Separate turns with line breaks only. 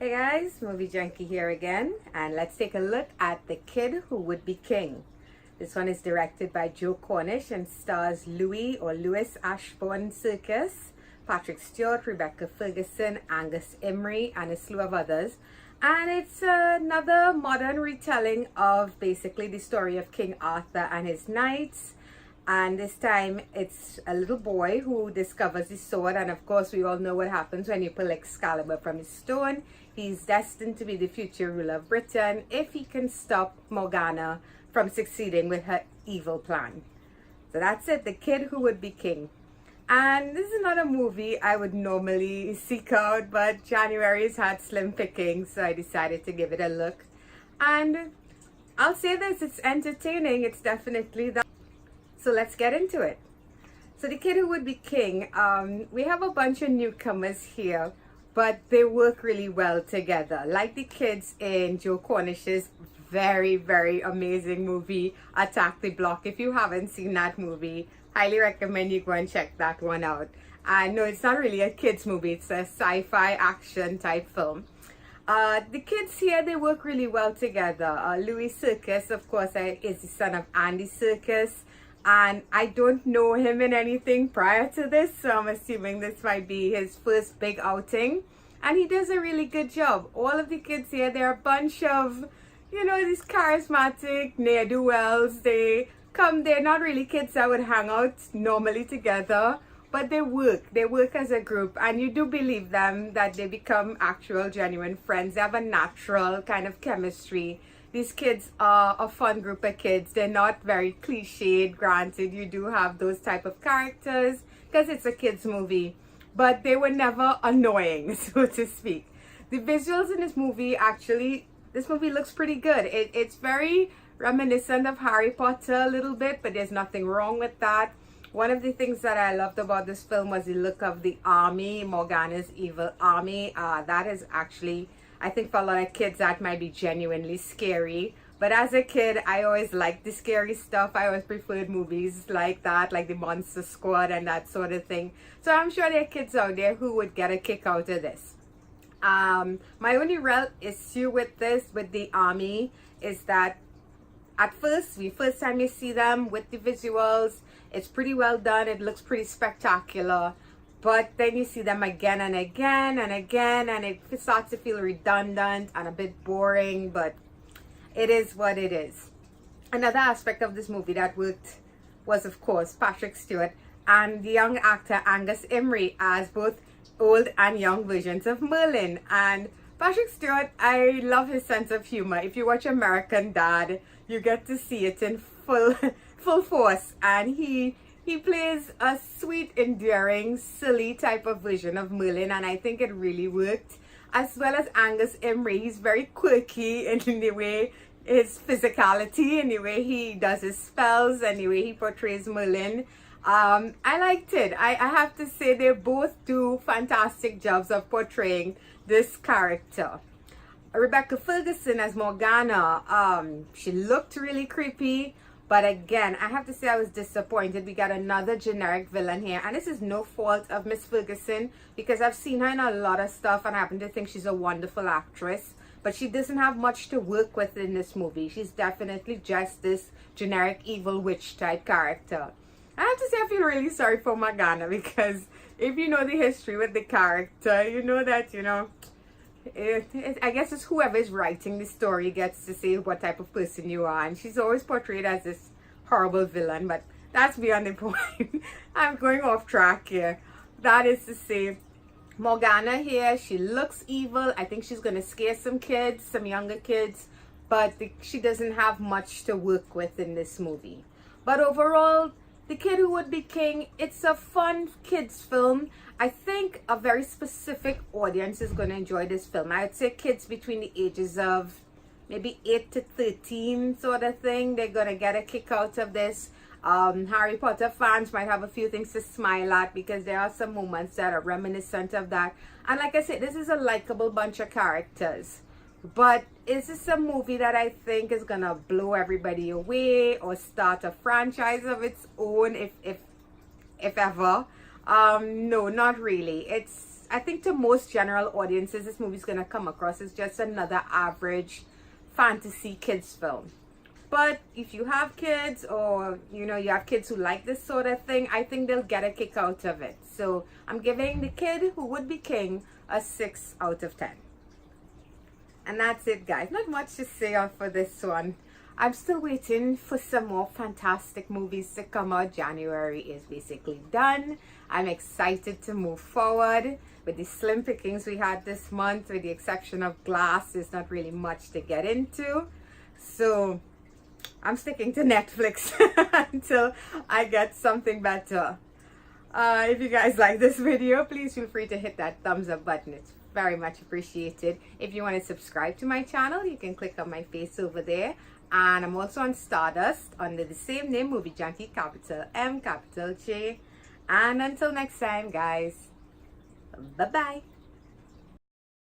Hey guys, Movie Junkie here again, and let's take a look at The Kid Who Would Be King. This one is directed by Joe Cornish and stars Louis Ashbourne Circus, Patrick Stewart, Rebecca Ferguson, Angus Emery, and a slew of others. And it's another modern retelling of basically the story of King Arthur and his knights. And this time it's a little boy who discovers his sword, and of course we all know what happens when you pull Excalibur from his stone. He's destined to be the future ruler of Britain if he can stop Morgana from succeeding with her evil plan. So that's it, The Kid Who Would Be King. And this is not a movie I would normally seek out, but January's had slim pickings, so I decided to give it a look. And I'll say this, it's entertaining, it's definitely that. So let's get into it. So The Kid Who Would Be King, we have a bunch of newcomers here, but they work really well together. Like the kids in Joe Cornish's very, very amazing movie, Attack the Block. If you haven't seen that movie, highly recommend you go and check that one out. And no, it's not really a kids movie, it's a sci-fi action type film. The kids here, they work really well together. Louis Circus, of course, is the son of Andy Circus. And I don't know him in anything prior to this, so I'm assuming this might be his first big outing. And he does a really good job. All of the kids here, they're a bunch of, these charismatic ne'er-do-wells. They're not really kids that would hang out normally together, but they work as a group, and you do believe them that they become actual, genuine friends. They have a natural kind of chemistry. These kids are a fun group of kids. They're not very cliched. Granted, you do have those type of characters because it's a kids movie, but they were never annoying, so to speak. The visuals in this movie, actually, this movie looks pretty good. It's very reminiscent of Harry Potter a little bit, but there's nothing wrong with that. One of the things that I loved about this film was the look of the army, Morgana's evil army. That is actually, I think for a lot of kids that might be genuinely scary, but as a kid I always liked the scary stuff. I always preferred movies like that, like the Monster Squad and that sort of thing. So I'm sure there are kids out there who would get a kick out of this. My only real issue with the army, is that at first time you see them with the visuals, it's pretty well done, it looks pretty spectacular. But then you see them again and again and again, and it starts to feel redundant and a bit boring, but it is what it is. Another aspect of this movie that worked was, of course, Patrick Stewart and the young actor Angus Emery as both old and young versions of Merlin. And Patrick Stewart, I love his sense of humor. If you watch American Dad, you get to see it in full force, and he plays a sweet, endearing, silly type of version of Merlin, and I think it really worked. As well as Angus Emery, he's very quirky in the way his physicality, in the way he does his spells, and the way he portrays Merlin. I liked it. I have to say they both do fantastic jobs of portraying this character. Rebecca Ferguson as Morgana, she looked really creepy. But again, I have to say I was disappointed. We got another generic villain here. And this is no fault of Miss Ferguson, because I've seen her in a lot of stuff and I happen to think she's a wonderful actress. But she doesn't have much to work with in this movie. She's definitely just this generic evil witch type character. I have to say I feel really sorry for Morgana, because if you know the history with the character, you know that, I guess it's whoever is writing the story gets to say what type of person you are, and she's always portrayed as this horrible villain, but that's beyond the point. I'm going off track here. That is to say, Morgana here, she looks evil. I think she's gonna scare some kids, some younger kids, but she doesn't have much to work with in this movie. But overall, The Kid Who Would Be King, it's a fun kids film. I think a very specific audience is going to enjoy this film. I would say kids between the ages of maybe 8 to 13 sort of thing. They're going to get a kick out of this. Harry Potter fans might have a few things to smile at, because there are some moments that are reminiscent of that. And like I said, this is a likable bunch of characters. But is this a movie that I think is gonna blow everybody away or start a franchise of its own, if ever? No, not really. I think to most general audiences, this movie's gonna come across as just another average fantasy kids film. But if you have kids, or you have kids who like this sort of thing, I think they'll get a kick out of it. So I'm giving The Kid Who Would Be King a 6 out of 10. And that's it, guys. Not much to say for this one. I'm still waiting for some more fantastic movies to come out. January is basically done. I'm excited to move forward with the slim pickings we had this month. With the exception of Glass, there's not really much to get into. So I'm sticking to Netflix until I get something better. If you guys like this video, please feel free to hit that thumbs up button. It's very much appreciated. If you want to subscribe to my channel, you can click on my face over there. And I'm also on Stardust under the same name, Movie Junkie, capital M, capital J. And until next time, guys, bye-bye.